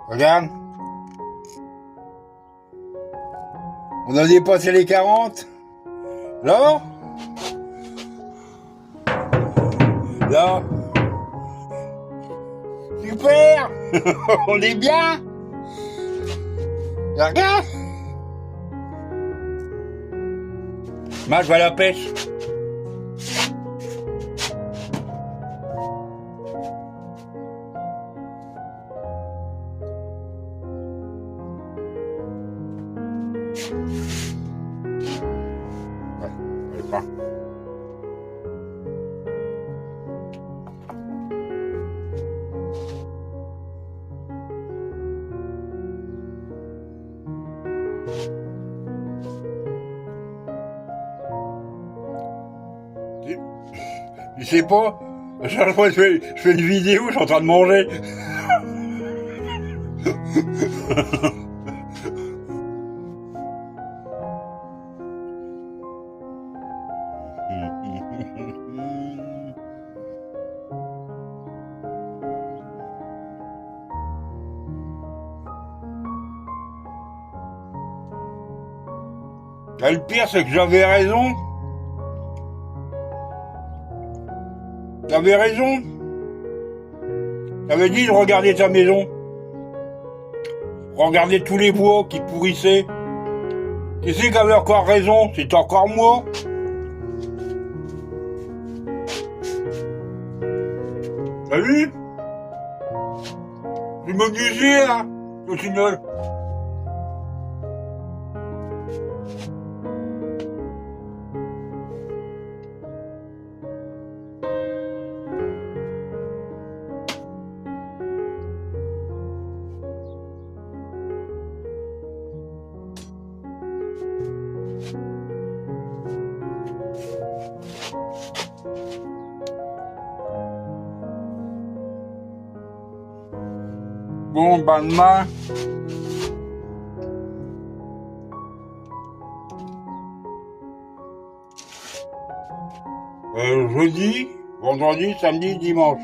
Regarde. On a dépassé les 40. Là. Là. Super. On est bien. Regarde. Moi, je vais à la pêche. Ouais, allez, prends. Tu sais pas, à chaque fois que je fais une vidéo, je suis en train de manger. Et le pire, c'est que j'avais raison. T'avais raison. T'avais dit de regarder ta maison. Regarder tous les bois qui pourrissaient. Qui c'est qui avait encore raison? C'est encore moi. T'as vu? Je me disais, hein, au final. Bon, ben demain. Jeudi, vendredi, samedi, dimanche.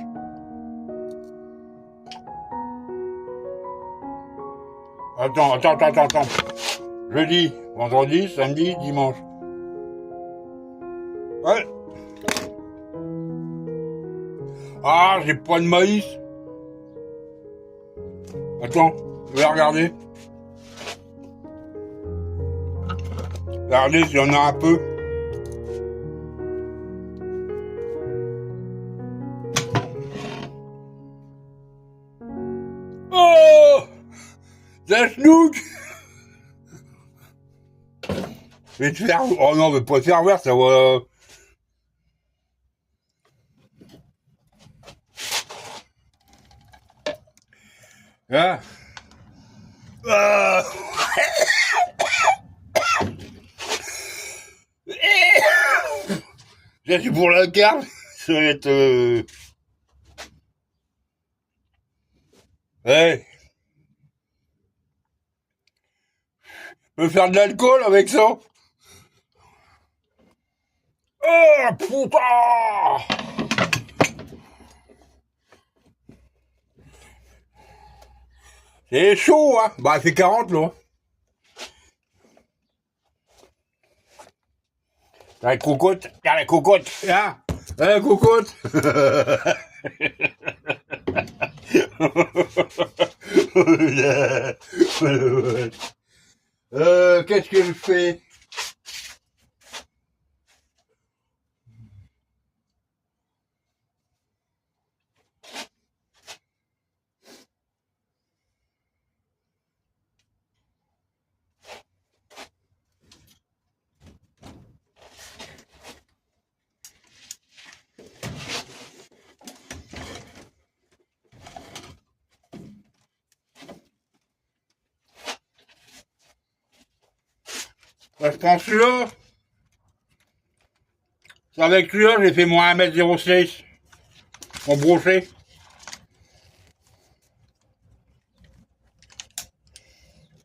Attends. Jeudi, vendredi, samedi, dimanche. Ouais. Ah, j'ai pas de maïs. Attends, je vais regarder. Regardez s'il y en a un peu. Oh! Ça chenouk! Je vais te faire... Oh non, mais pas te faire voir, ça va... Hein? Ah! Ça, c'est pour la carte. Ça va être... Ouais. Je peux faire de l'alcool avec ça. Oh, putain! C'est chaud, hein? Bah, il fait 40, là. La cocotte, la cocotte, hein? La cocotte. Qu'est-ce que je fais? Bah, je prends celui-là. C'est avec celui-là, j'ai fait mon 1m06. Mon brochet.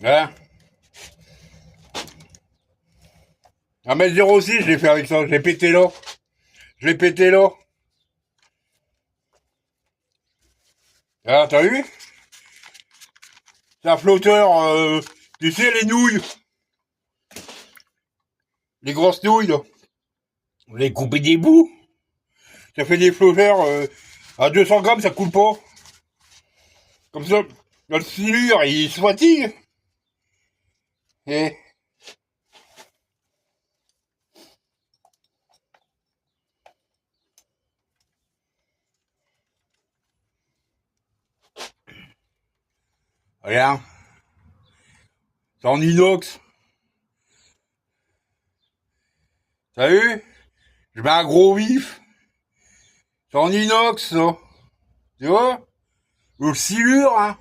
Hein? 1m06, je l'ai fait avec ça. Je l'ai pété là. Je l'ai pété là. Ah, t'as vu? C'est un flotteur, tu sais, les nouilles. Les grosses nouilles, là. Vous les coupez des bouts. Ça fait des flotteurs, à 200 grammes, ça coule pas. Comme ça, le silure, il se fatigue. Et... Regarde. C'est en inox. T'as vu? Je mets un gros vif. C'est en inox, ça. Tu vois? Le silure, hein.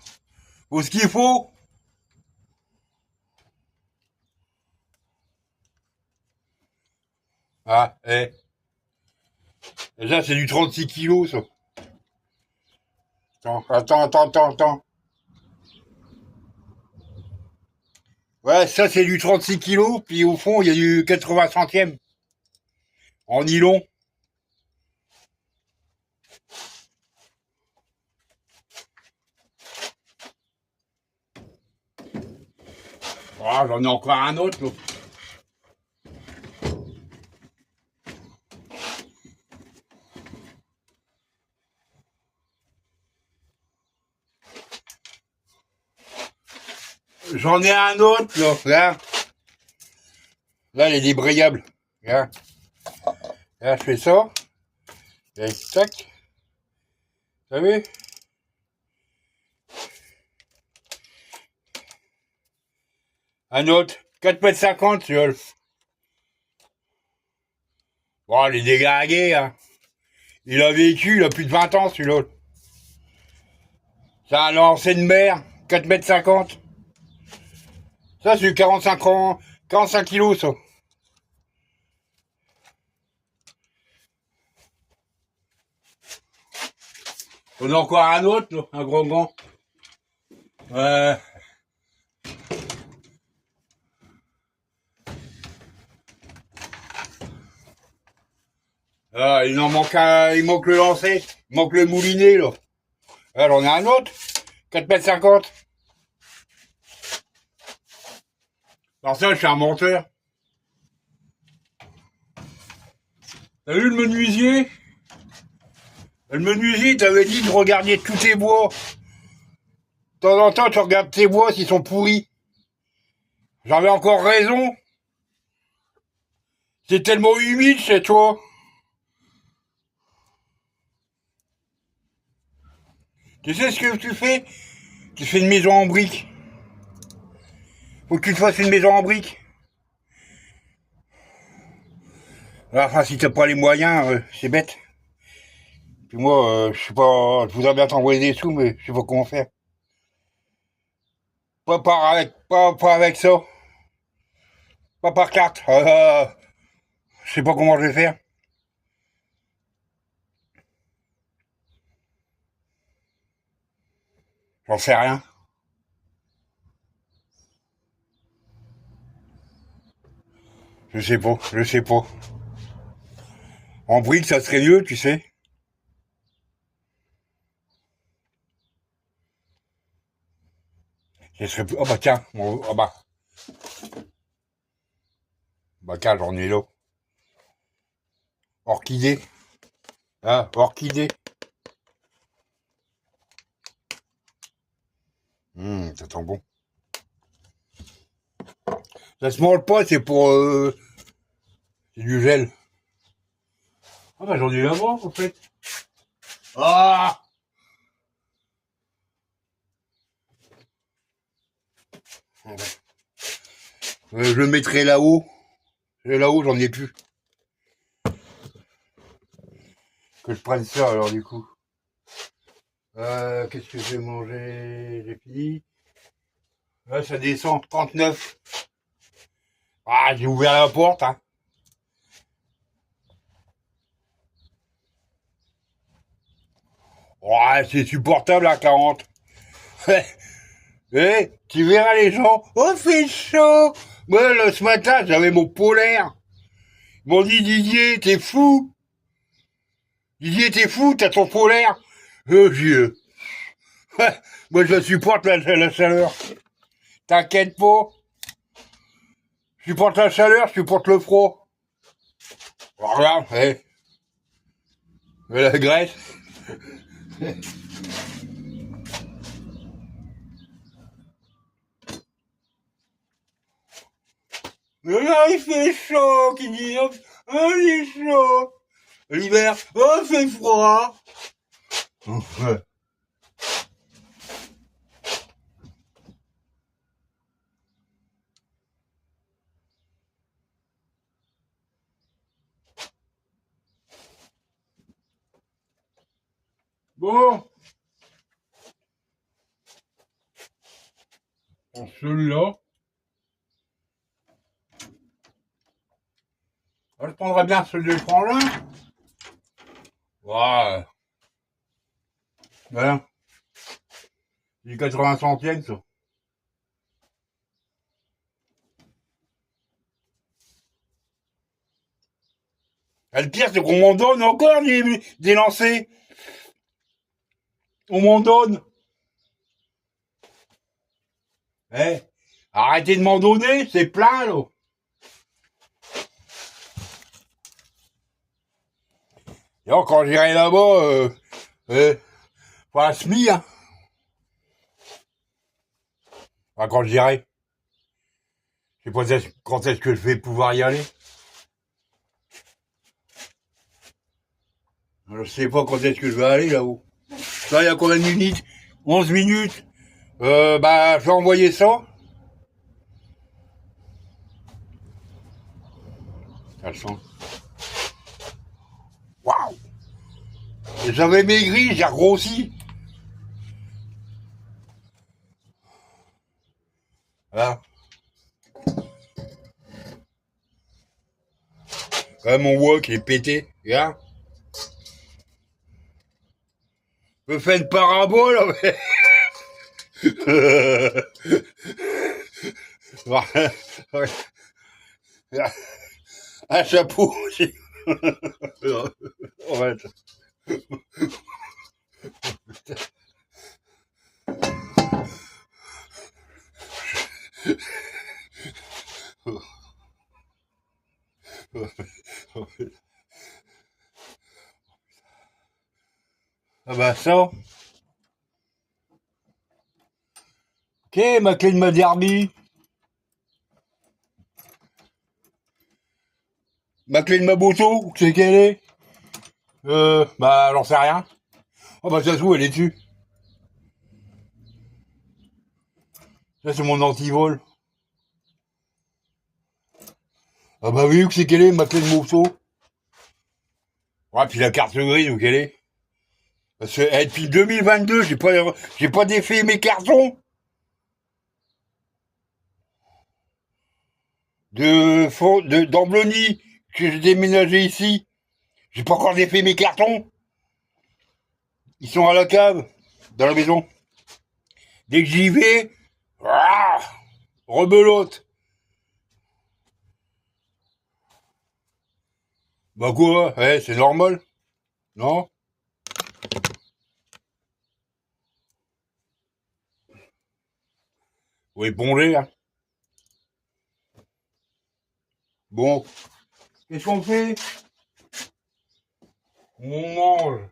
Faut ce qu'il faut. Ah, Déjà, c'est du 36 kilos, ça. Attends. Ouais, ça, c'est du 36 kilos, puis au fond, il y a du 80 centièmes. En nylon. Ah, j'en ai encore un autre, là. J'en ai un autre, là. Regarde. Là, il est débrayable. Regarde. Là, je fais ça. Et tac. T'as vu? Un autre. 4,50 m, celui-là. Bon, il est dégargué, hein. Il a vécu, il a plus de 20 ans, celui-là. C'est un lancer de mer. 4,50 m. Ça, c'est du 45 ans. 45 kilos, ça. On a encore un autre, là, un gros gant. Ah, il en manque un, il manque le lancer, il manque le moulinet, là. Alors, on a un autre, 4,50 m. Alors ça, je suis un menteur. T'as vu le menuisier? Le menuisier t'avait dit de regarder tous tes bois. De temps en temps, tu regardes tes bois s'ils sont pourris. J'avais encore raison. C'est tellement humide chez toi. Tu sais ce que tu fais? Tu fais une maison en briques. Faut que tu te fasses une maison en briques. Enfin, si t'as pas les moyens, c'est bête. Puis moi, je sais pas, je voudrais bien t'envoyer des sous, mais je sais pas comment faire. Pas avec ça. Pas par carte. Je sais pas comment je vais faire. J'en sais rien. Je sais pas. En briques, ça serait mieux, tu sais. Ce serait plus... Oh bah tiens, oh bah. Bah tiens, j'en ai là. Orchidée. Ah, orchidée. Ça sent bon. Ça se mange pas, c'est pour... c'est du gel. Ah bah j'en ai là-bas, en fait. Ah, je le mettrai là-haut. Là-haut, j'en ai plus. Que je prenne ça, alors, du coup. Qu'est-ce que j'ai mangé? J'ai fini. Là, ça descend. 39. Ah, j'ai ouvert la porte, hein. Ouais, c'est supportable à 40. Tu verras les gens. Oh, fait chaud. Moi, ce matin, j'avais mon polaire. Ils m'ont dit, Didier, t'es fou. Didier, t'es fou, t'as ton polaire. Dieu. Moi, je supporte la chaleur. T'inquiète pas. Je supporte la chaleur, je supporte le froid. Alors, regarde, la graisse. Mais là, il fait chaud, qui dit, oh, il est chaud. L'hiver, oh, il fait froid. Bon. Celui-là. Je prendrais bien celui de frangin. Ouais. Voilà. C'est 80 centièmes, ça. Et le pire, c'est qu'on m'en donne encore des lancers. On m'en donne. Arrêtez de m'en donner, c'est plein, là. Et alors, quand j'irai là-bas, faut un SMI, hein. Enfin, quand j'irai. Je sais pas quand est-ce que je vais pouvoir y aller. Je sais pas quand est-ce que je vais aller, là-haut. Là, il y a combien de minutes? 11 minutes. Je vais envoyer ça. Ça le sent. Waouh! J'avais maigri, j'ai grossi. Voilà. Mon wok, il est pété. Regarde. Je me fais une parabole, mais... Un chapeau. Arrête. Ah bah ça. Ok, ma clé de ma derby. Ma clé de ma moto, c'est quelle est? J'en sais rien. Oh bah ça se trouve, elle est dessus. Ça c'est mon antivol. Ah bah oui, c'est quelle est ma clé de moto? Ouais, puis la carte grise, où quelle est? Parce que depuis 2022, j'ai pas défait mes cartons d'Amblony que j'ai déménagé ici. J'ai pas encore défait mes cartons. Ils sont à la cave, dans la maison. Dès que j'y vais, rebelote. Bah quoi? C'est normal, non? Faut éponger, hein. Bon, qu'est-ce qu'on fait? On mange.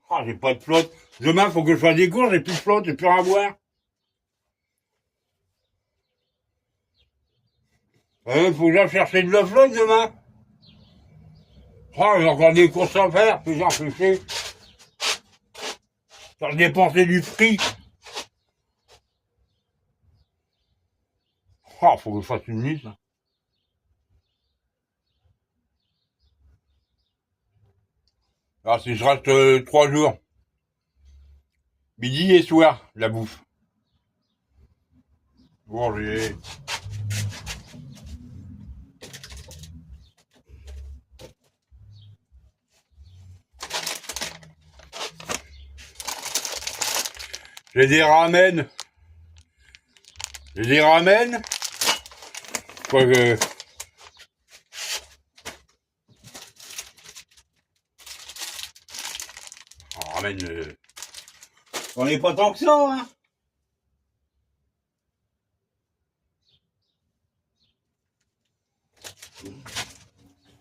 Ah, j'ai pas de flotte. Demain, faut que je fasse des courses, j'ai plus de flotte, j'ai plus rien à boire. Faut que j'aille chercher de la flotte demain. Ah, j'ai encore des courses à faire, puis j'en fais chier. Faire dépenser du prix. Ah, faut que je fasse une liste. Alors, si je reste 3 jours. Midi et soir, la bouffe. Bon, j'ai des ramen. J'ai des ramen. Quoi que... On ramène... On n'est pas tant que ça, hein.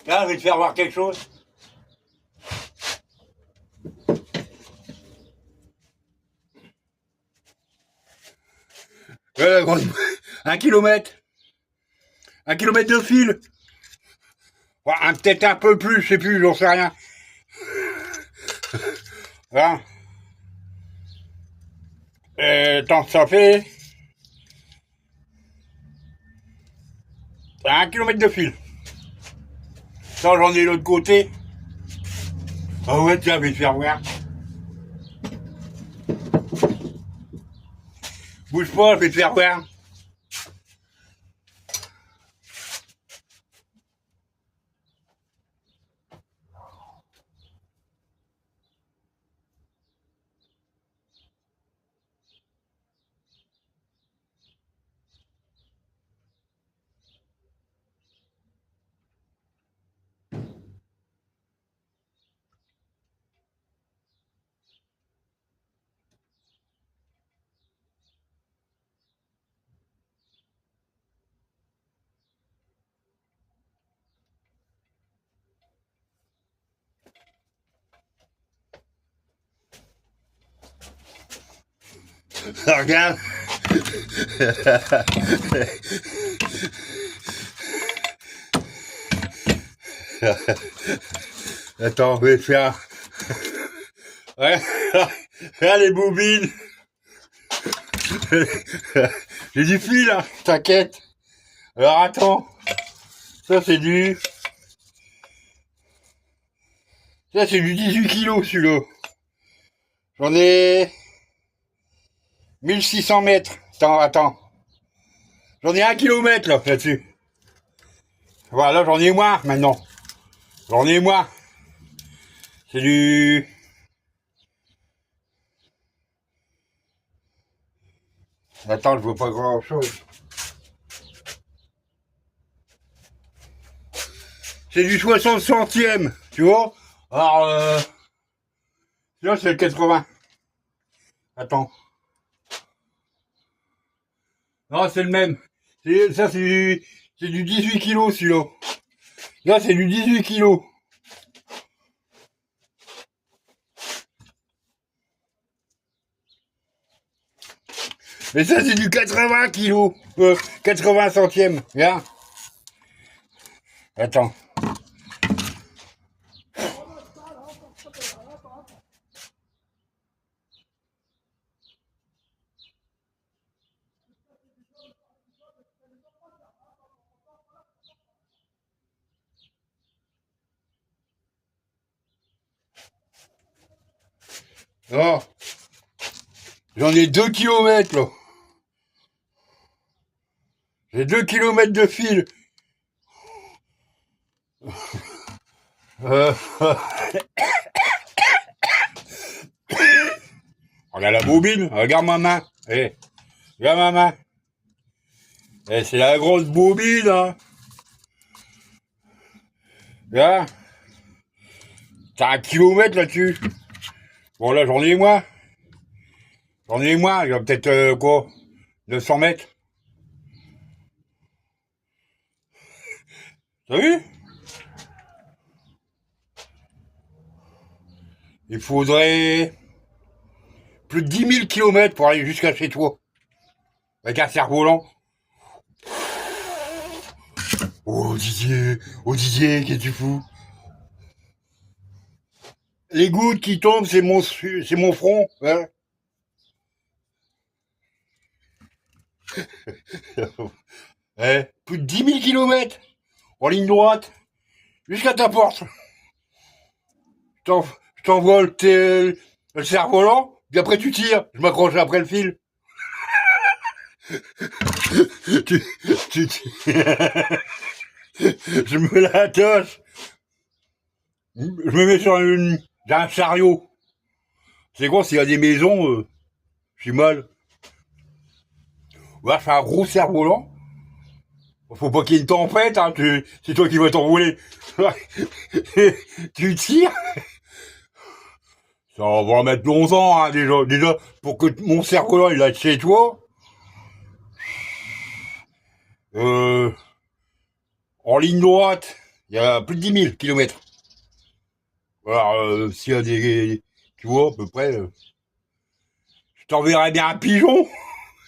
Là, je vais te faire voir quelque chose. Un kilomètre. Un kilomètre de fil. Ouais, peut-être un peu plus, je sais plus, j'en sais rien. Voilà. Tant que ça fait... 1 kilomètre de fil. Ça, j'en ai l'autre côté. Ah ouais, tiens, je vais te faire voir. Bouge pas, je vais te faire voir. Regarde. Attends, je vais faire... Ouais. Regarde les bobines. J'ai du fil, là, t'inquiète. Alors attends. Ça c'est du... Ça c'est du 18 kilos celui-là. J'en ai... 1600 mètres. Attends. J'en ai 1 kilomètre là-dessus. Voilà, j'en ai moins maintenant. J'en ai moins. C'est du... Attends, je vois pas grand chose. C'est du 60 centièmes, tu vois. Alors, là c'est le 80. Attends. Non, c'est le même. Ça, c'est du 18 kilos, celui-là. Là, c'est du 18 kilos. Mais ça, c'est du 80 kilos. 80 centièmes. Viens. Attends. Oh. J'en ai 2 kilomètres, là. J'ai 2 kilomètres de fil. Regarde la bobine, regarde ma main. Regarde ma main. C'est la grosse bobine, hein. Là. T'as 1 kilomètre là-dessus. Bon, là, j'en ai moins. Il y a peut-être, 900 mètres. T'as vu? Il faudrait plus de 10 000 kilomètres pour aller jusqu'à chez toi. Avec un cerf-volant. Oh Didier, qu'est-ce que tu fous? Les gouttes qui tombent, c'est mon front. Hein. Plus de 10 000 kilomètres en ligne droite jusqu'à ta porte. Je t'envoie le cerf-volant, puis après tu tires. Je m'accroche après le fil. Je me l'attache. Je me mets sur un chariot. C'est quoi, s'il y a des maisons, je suis mal. Là, je fais un gros cerf-volant. Faut pas qu'il y ait une tempête, hein, c'est toi qui vas t'enrouler. Tu tires. Ça va mettre longtemps, hein, déjà, pour que mon cerf-volant, il aille chez toi. Euh, En ligne droite, il y a plus de 10 000 kilomètres. Alors, s'il y a des... Tu vois, à peu près... je t'enverrai bien un pigeon.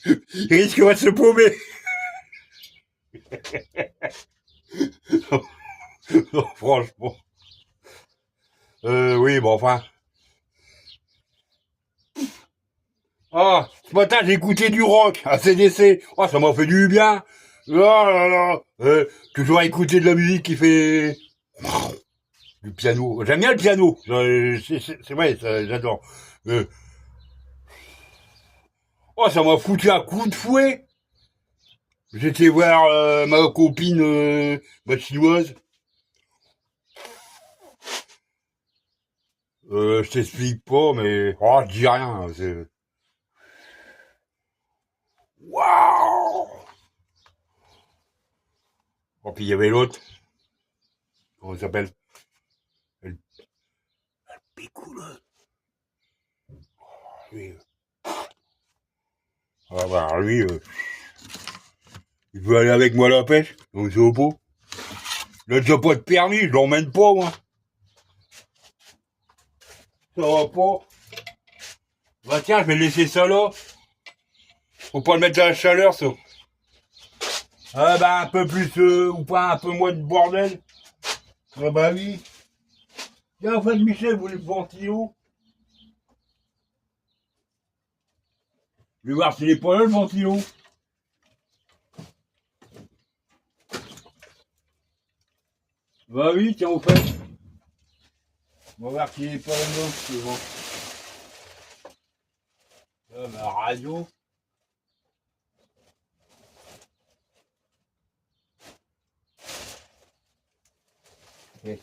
Il risquerait de se paumer. Non, franchement. Oui, bon, enfin... Ah, ce matin, j'ai écouté du rock, AC/DC. Ah, ça m'a fait du bien. Oh là là. Toujours écouter de la musique qui fait du piano. J'aime bien le piano. C'est vrai, j'adore. Euh, oh, ça m'a foutu un coup de fouet. J'étais voir ma copine, ma chinoise. Je t'explique pas, mais oh, je dis rien. Waouh. Oh, puis il y avait l'autre. Comment il s'appelle? El Picoule. Lui, ah bah lui, il veut aller avec moi à la pêche, donc c'est au pot. Là, j'ai pas de permis, je l'emmène pas, moi. Ça va pas. Bah tiens, je vais laisser ça là. Faut pas le mettre à la chaleur, ça. Ah bah un peu plus, ou pas un peu moins de bordel. Ah bah oui. Tiens, en fait, Michel, vous voulez le ventilo? Je vais voir s'il est pas là, le ventilo. Bah oui, tiens, au fait. On va voir s'il est pas là-dedans, c'est bon. Ah, ma radio. Eh.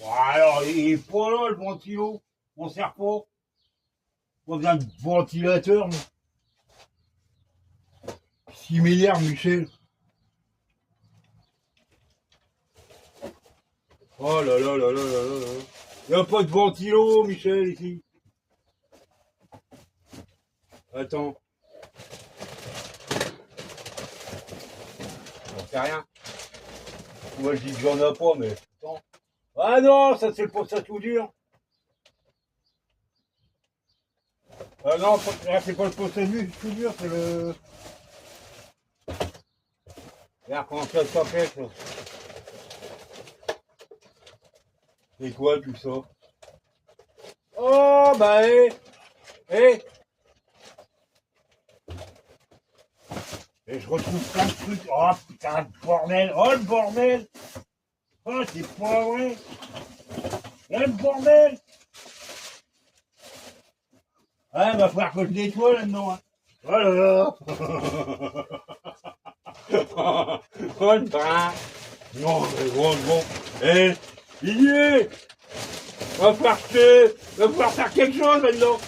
Bon, alors, il est pas là, le ventilo. On sert pas. On a un ventilateur, mais... Similaire, Michel. Oh là là là là là là là. Il n'y a pas de ventilo, Michel, ici. Attends. J'en sais rien. Moi, je dis que j'en ai pas, mais... Attends. Ah non, ça, c'est le poste à tout dur. Ah non, c'est pas le poste à tout dur, c'est le... Regarde comment ça s'appelle, ça. C'est quoi, tout ça? Oh, bah, hé. Et je retrouve plein de trucs. Oh putain, le bordel. Oh le bordel. Oh, c'est pas vrai. Oh le bordel. Ah, va falloir que je nettoie là-dedans. Hein. Oh là là. Oh le bras. Non, mais bon. Eh, il y est. Va falloir faire quelque chose là-dedans.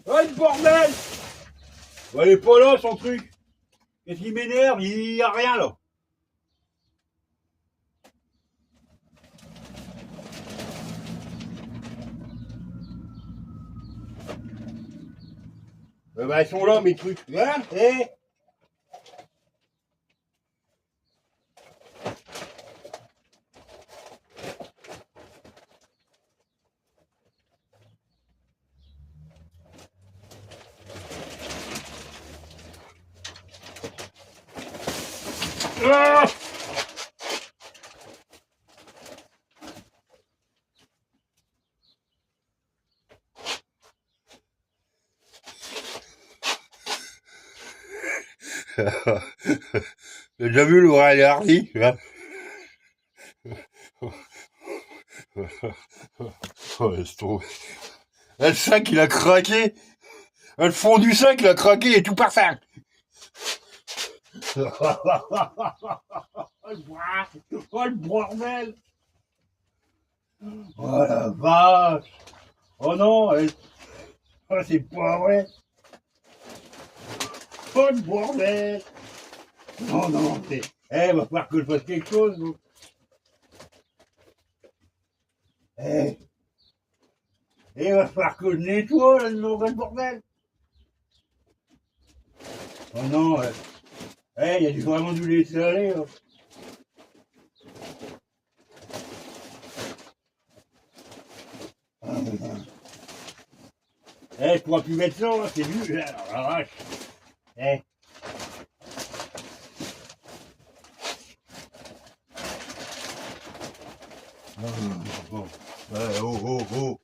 Oh le bordel. Bah, il est pas là, son truc. Qu'est-ce qui m'énerve? Il y a rien, là. Bah, ils sont là, mes trucs. Hein? Eh? Ah. T'as déjà vu l'oreille Hardy, hein? Oh, laisse tomber. Le sac, il a craqué. Le fond du sac, il a craqué et tout par sac. Oh le bordel. Oh la vache. Oh non. Oh, c'est pas vrai. Oh, le bordel. Non, non, c'est... Eh, va falloir que je fasse quelque chose, vous. Eh, va falloir que je nettoie, là, le bordel. Oh non, il y a vraiment du laisser aller, là. Je pourrais plus mettre ça, là, c'est vu, là, alors, la vache. Eh. Oh, oh, oh, oh.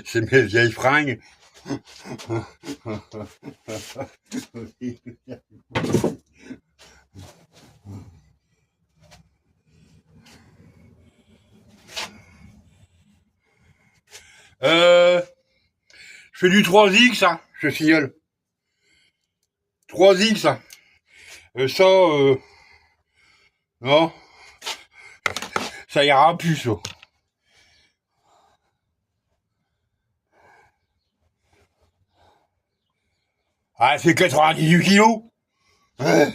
C'est mes vieilles fringues. Je fais du 3X, hein, je signale. 3X, hein. Non, ça ira plus, ça. Ah, c'est 98 kilos. Ouais.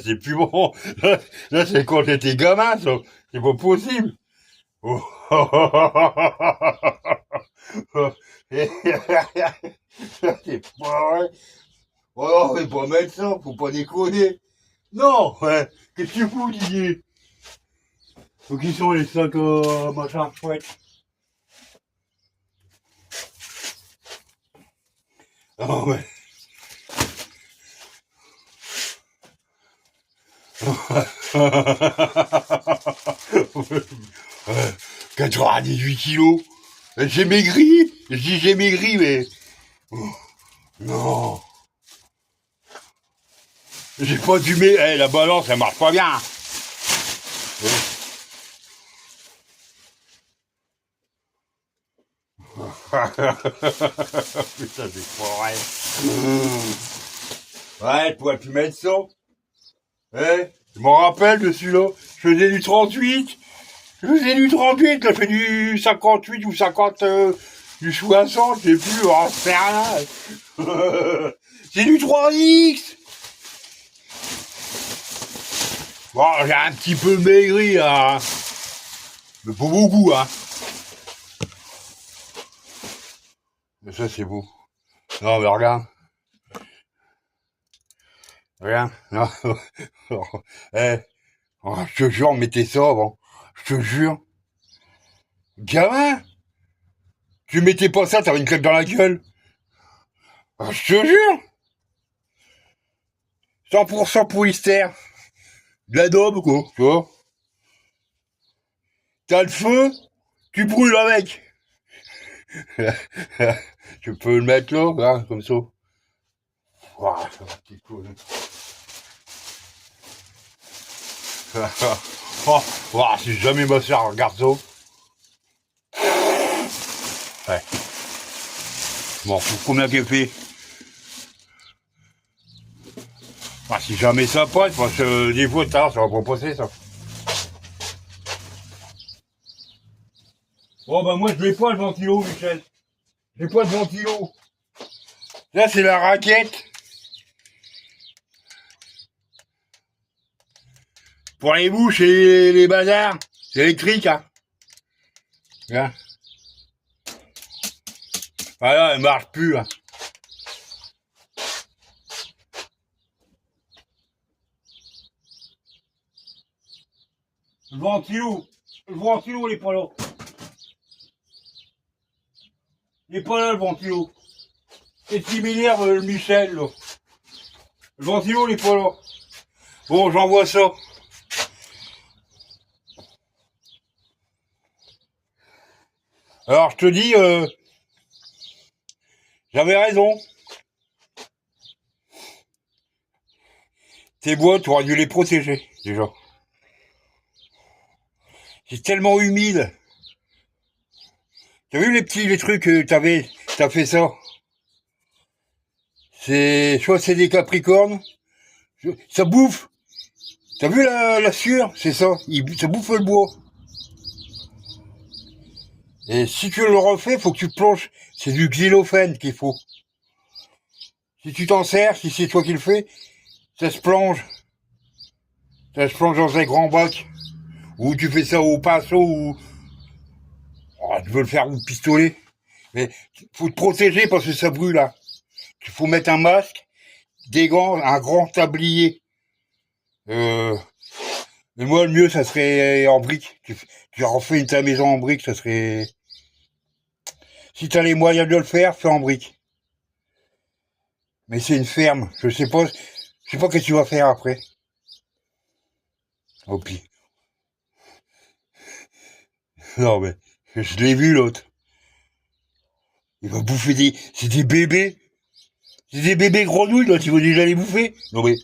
C'est plus bon. Là, c'est quand j'étais gamin, ça. C'est pas possible. Oh. C'est pas vrai. Oh non, faut pas mettre ça, faut pas déconner. Non, ouais. Qu'est-ce que tu fous, Didier? Faut qu'ils sont les 5 machins chouettes. Oh ouais. 98 kilos. J'ai maigri. Je dis j'ai maigri, mais... Oh, non. J'ai pas dû la balance, elle marche pas bien. Putain, c'est pas vrai. Ouais, tu pourrais plus mettre ça. Je m'en rappelle de celui-là. Je faisais du 38. Je faisais du 38, là, je fais du 58 ou 50, du 60, je sais plus, oh, c'est rien. C'est du 3X. Bon, j'ai un petit peu maigri, hein. Mais pas beaucoup, hein. Mais ça, c'est beau. Non, mais regarde. Regarde. Non. Oh, je te jure, mettez ça avant. Je te jure. Gamin, tu mettais pas ça, t'avais une claque dans la gueule. Oh, je te jure. 100% polyester. De la daube, quoi, tu vois. T'as le feu, tu brûles avec. Tu peux le mettre là, hein, comme ça. Ouah, ça va, petite chose. Oh, ouah, si jamais ma soeur regarde ça. Ouais. Je m'en fous combien qu'elle fait. Ah, si jamais ça passe, parce que des fois, ça va pas passer, ça. Bon, bah, moi, je l'ai pas le ventilo, Michel. J'ai pas de ventilo. Là, c'est la raquette. Pour les bouches et les bazars. C'est électrique, hein. Là. Voilà, elle marche plus, hein. Le ventilo, il est pas là. Il est pas là, le ventilo. C'est similaire, le Michel, là. Le ventilo, il est pas là. Bon, j'envoie ça. Alors, je te dis, j'avais raison. Tes bois, tu aurais dû les protéger, déjà. C'est tellement humide. T'as vu les trucs que t'as fait ça? Soit c'est des capricornes, ça bouffe. T'as vu la sueur? C'est ça. Ça bouffe le bois. Et si tu le refais, faut que tu plonges. C'est du xylophène qu'il faut. Si tu t'en sers, si c'est toi qui le fais, ça se plonge. Ça se plonge dans un grand bac. Ou tu fais ça au pinceau ou... Oh, tu veux le faire au pistolet. Mais faut te protéger parce que ça brûle là. Il faut mettre un masque, des gants, un grand tablier. Mais moi, le mieux, ça serait en briques. Tu refais ta maison en briques, ça serait... Si t'as les moyens de le faire, fais en briques. Mais c'est une ferme. Je sais pas ce que tu vas faire après. Au pire. Non, mais, je l'ai vu, l'autre. Il va bouffer c'est des bébés. C'est des bébés grenouilles, là, tu vas déjà les bouffer. Non, mais,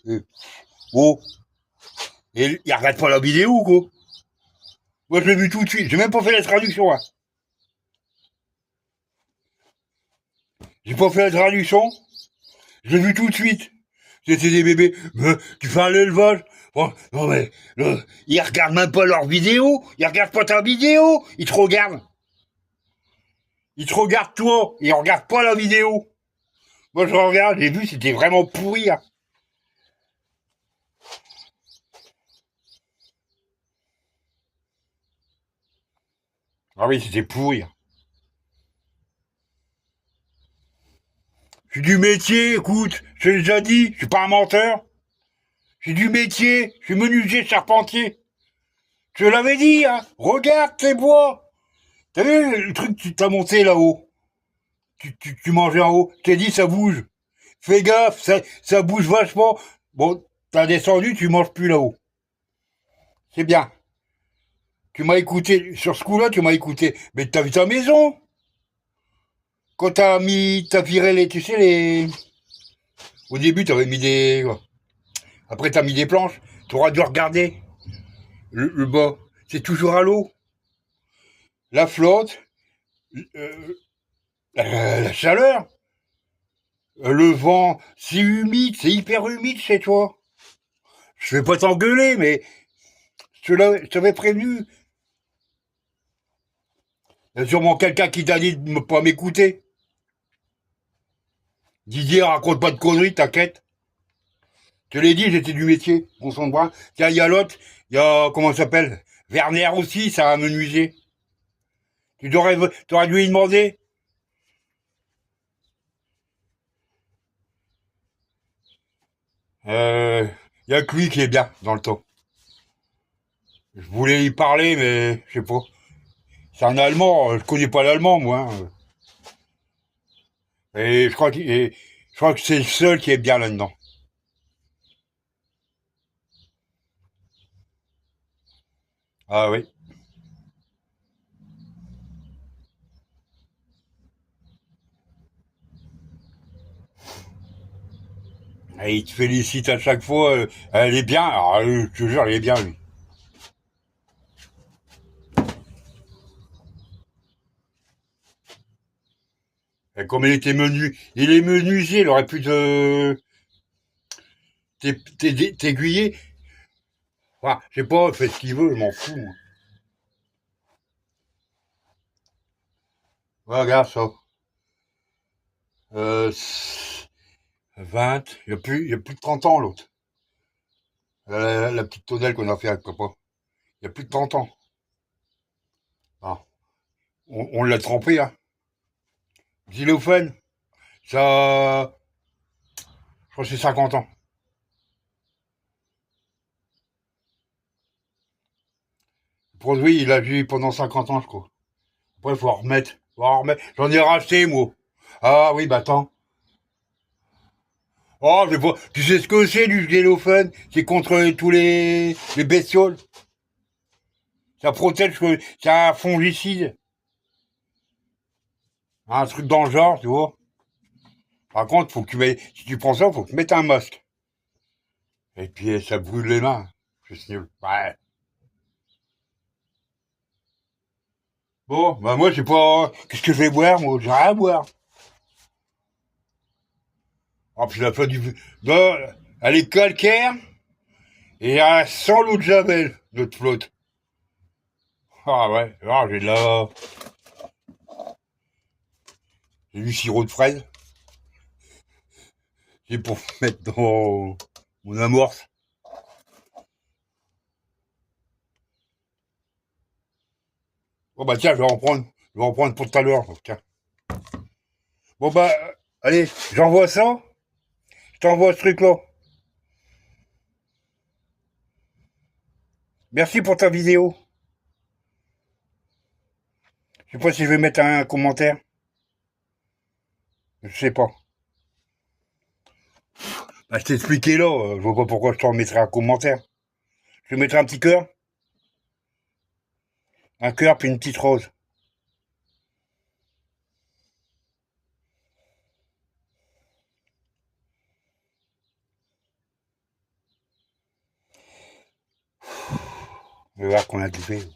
oh. Et il regarde pas la vidéo, quoi. Moi, je l'ai vu tout de suite. J'ai même pas fait la traduction, hein. J'ai pas fait la traduction. Je l'ai vu tout de suite. C'était des bébés. Mais, tu fais un élevage. Oh, non, mais, ils regardent même pas leur vidéo. Ils regardent pas ta vidéo. Ils te regardent. Ils te regardent toi. Ils regardent pas la vidéo. Moi, je regarde. J'ai vu, c'était vraiment pourri, hein. Ah oui, c'était pourri. Je suis du métier, écoute, je l'ai déjà dit, je suis pas un menteur. Je suis du métier, je suis menuisier charpentier. Je l'avais dit, hein. Regarde tes bois. T'as vu le truc que tu t'as monté là-haut? Tu mangeais en haut. Je t'ai dit, ça bouge. Fais gaffe, ça bouge vachement. Bon, t'as descendu, tu manges plus là-haut. C'est bien. Tu m'as écouté. Sur ce coup-là, tu m'as écouté. Mais t'as vu ta maison? Quand t'as viré tu sais, au début, t'avais mis des, après t'as mis des planches. T'auras dû regarder le bas. C'est toujours à l'eau. La flotte, euh, la chaleur, le vent, c'est humide, c'est hyper humide chez toi. Je vais pas t'engueuler, mais je t'avais prévenu. Il y a sûrement quelqu'un qui t'a dit de ne pas m'écouter. Didier, raconte pas de conneries, t'inquiète. Je te l'ai dit, j'étais du métier, on s'en bras. Tiens, il y a l'autre, il y a, comment ça s'appelle? Werner aussi, ça a menuisé. T'aurais dû lui demander. Il y a que lui qui est bien dans le temps. Je voulais y parler, mais je sais pas. C'est un Allemand, je connais pas l'allemand, moi, hein. Et je crois que c'est le seul qui est bien là-dedans. Ah oui. Et il te félicite à chaque fois. Elle est bien. Alors, je te jure, elle est bien, lui. Et comme il est menuisier, il aurait pu t'aiguiller. Enfin, je sais pas, il fait ce qu'il veut, je m'en fous, moi. Ouais, regarde ça. Euh, 20, il y a plus de 30 ans, l'autre. La petite tonnelle qu'on a fait avec papa. Il y a plus de 30 ans. Ah, on l'a trempé, hein. Xylophone, ça, je crois que c'est 50 ans. Le produit, il a vu pendant 50 ans, je crois. Après, faut en remettre. Faut en remettre. J'en ai racheté, moi. Ah oui, bah attends. Oh, je sais pas. Tu sais ce que c'est du xylophone? C'est contre les bestioles. Ça protège, c'est un fongicide. Un truc dans le genre, tu vois. Par contre, faut que tu mettes, si tu prends ça, faut que tu mettes un masque. Et puis ça brûle les mains. C'est nul. Ouais. Bon, bah moi j'ai pas. Qu'est-ce que je vais boire, moi? J'ai rien à boire. Oh, puis la flotte du. Non, elle est calcaire et elle sent l'eau de Javel, notre flotte. Ah ouais, alors j'ai de la. J'ai du sirop de fraise. C'est pour mettre dans mon amorce. Bon bah tiens, je vais en prendre pour tout à l'heure. Tiens. Bon bah, allez, j'envoie ça. Je t'envoie ce truc-là. Merci pour ta vidéo. Je sais pas si je vais mettre un commentaire. Je sais pas. Bah, je t'ai expliqué là. Je vois pas pourquoi je t'en mettrais un commentaire. Je vais mettre un petit cœur. Un cœur puis une petite rose. Je vais voir qu'on a tout fait.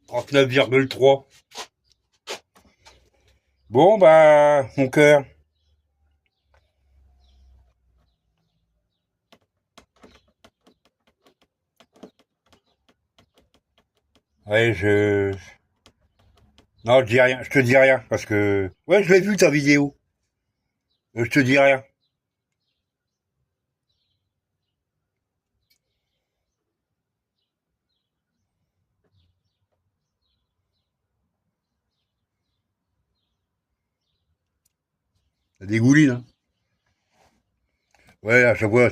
39,3. Bon bah, mon cœur. Ouais, Non, je dis rien. Je te dis rien parce que. Ouais, je l'ai vu ta vidéo. Je te dis rien. Ça dégouline, hein. Ouais, à chaque fois,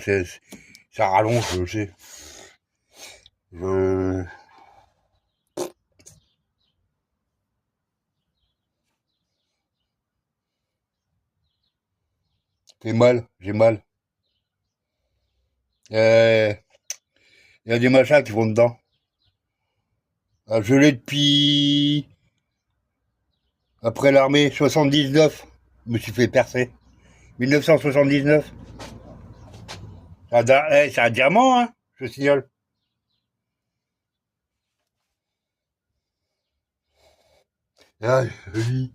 ça rallonge, je sais. Je... J'ai mal, j'ai mal. Il y a des machins qui vont dedans. Ah, je l'ai depuis après l'armée 79. Je me suis fait percer. 1979. C'est un diamant, hein, je signale. Ah, oui.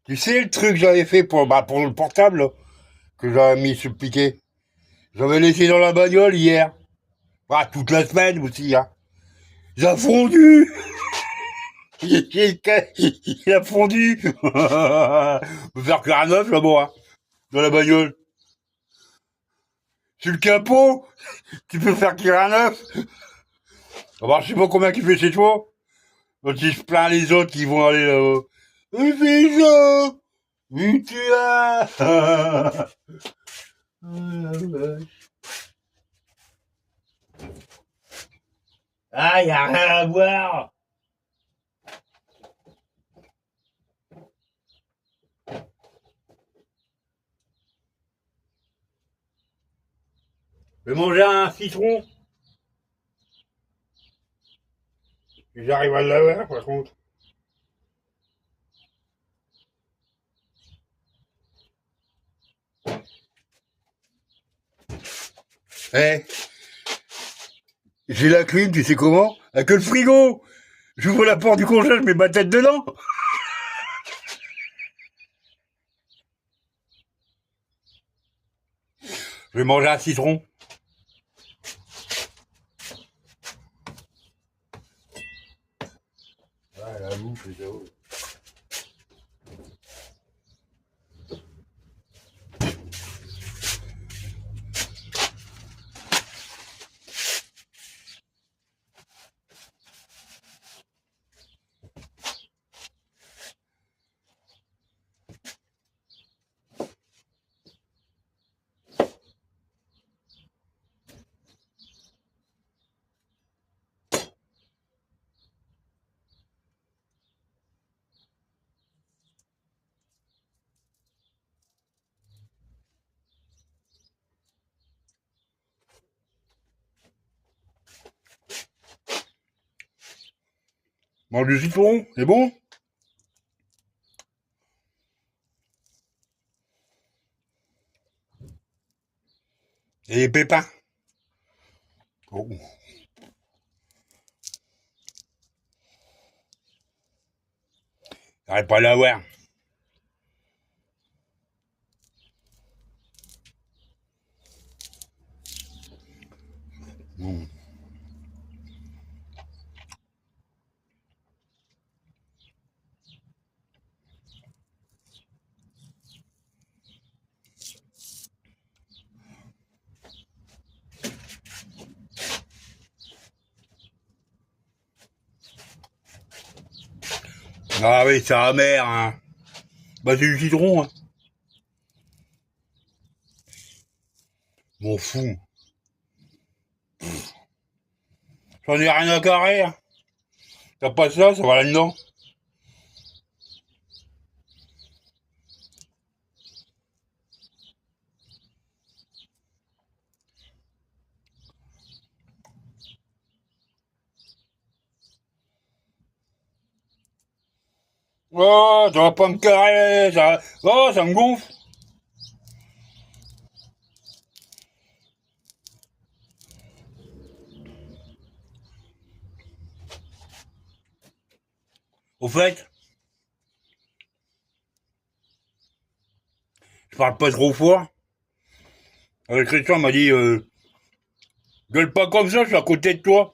Tu sais le truc que j'avais fait pour le portable là, que j'avais mis sur le piquet. J'avais laissé dans la bagnole hier. Ah, toute la semaine aussi, hein. Il a fondu. Il a fondu. On peut faire cuire un œuf là-bas, hein, dans la bagnole. Sur le capot, tu peux faire cuire un œuf. Alors, je sais pas combien il fait chez toi. Quand il se plaint les autres qui vont aller là-bas. Il fait ça. Oui, tu as. Ah, y a rien à voir. Je vais manger un citron. J'arrive à l'avoir, par contre. Eh, j'ai la clim, tu sais comment? Avec le frigo. J'ouvre la porte du congèle, je mets ma tête dedans. Je vais manger un citron. Ah, la bouffe, c'est ça. Mange du citron, c'est bon? Et les pépins. Oh. J'arrive pas à l'avoir. Bon. Ah oui, c'est amer, hein. Bah c'est du citron, hein. M'en fous. J'en ai rien à carrer, hein. T'as pas ça va là-dedans. Oh, ça va pas me carrer, ça. Oh, ça me gonfle. Au fait, je parle pas trop fort. Christian m'a dit, gueule pas comme ça, je suis à côté de toi.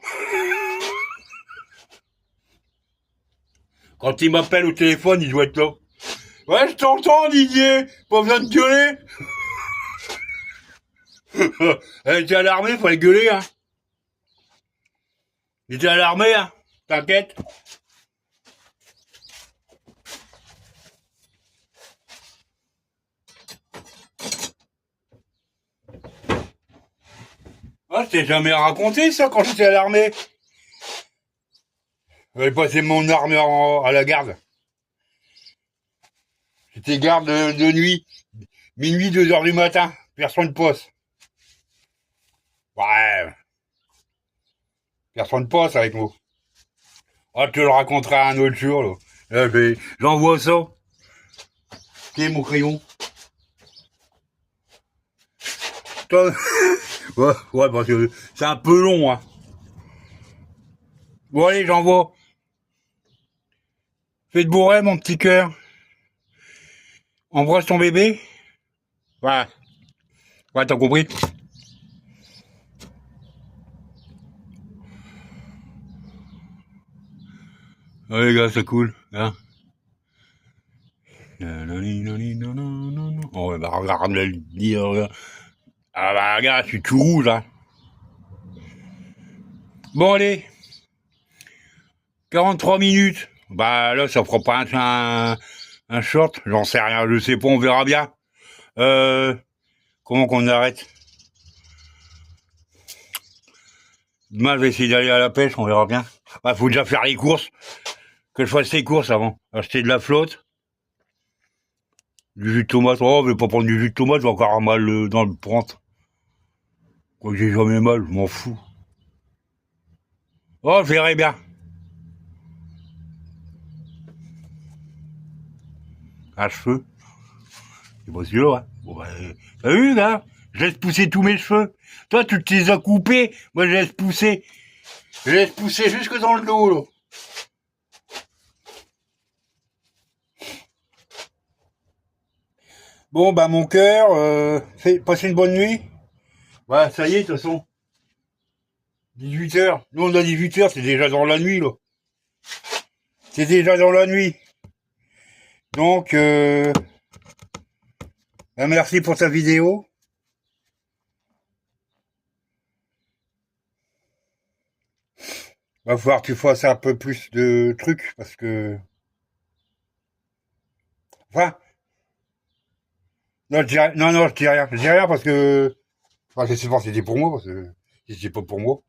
Quand il m'appelle au téléphone, il doit être là. Ouais, je t'entends, Didier. Pas besoin de gueuler. Elle était à l'armée, fallait gueuler, hein. Il était à l'armée, hein. T'inquiète. Ah, je t'ai jamais raconté ça quand j'étais à l'armée. J'avais passé mon armée à la garde. J'étais garde de nuit. Minuit, 2 heures du matin. Personne de poste. Ouais. Personne de poste avec nous. Ah, je te le raconterai un autre jour, là. Là, j'envoie ça. Qui mon crayon? Toi... ouais, ouais, parce que c'est un peu long, hein. Bon, allez, j'envoie. Fais de bourrer, mon petit cœur. Embrasse ton bébé. Ouais. Ouais, t'as compris. Ouais, les gars, c'est cool, hein. Oh, bah, regarde le dire, regarde. Ah, bah, regarde, je suis tout rouge, là. Bon, allez. 43 minutes. Bah, là, ça fera pas un short. J'en sais rien, je sais pas, on verra bien. Comment qu'on arrête? Demain, je vais essayer d'aller à la pêche, on verra bien. Bah, faut déjà faire les courses. Que je fasse les courses avant. Acheter de la flotte. Du jus de tomate. Oh, je vais pas prendre du jus de tomate, j'ai encore mal dans le ventre. Quoi que j'ai jamais mal, je m'en fous. Oh, je verrai bien. Un cheveu. C'est pas sûr, hein. Bon, bah, t'as vu, là? Je laisse pousser tous mes cheveux. Toi, tu te les as coupés. Moi, je laisse pousser. Je laisse pousser jusque dans le dos, là. Bon, bah, mon cœur, passez une bonne nuit. Ouais, ça y est, de toute façon. 18 h. Nous, on a 18 h, c'est déjà dans la nuit, là. C'est déjà dans la nuit. Donc, bah, merci pour ta vidéo. Va falloir que tu fasses un peu plus de trucs, parce que... Enfin, non, non, je dis rien. Je dis rien parce que... Enfin, je sais pas si c'était pour moi, parce que si c'est pas pour moi.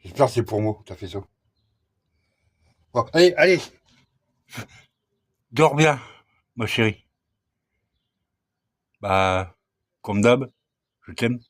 J'espère que c'est pour moi que t'as fait ça. Bon, allez, allez. Dors bien, ma chérie. Bah, comme d'hab, je t'aime.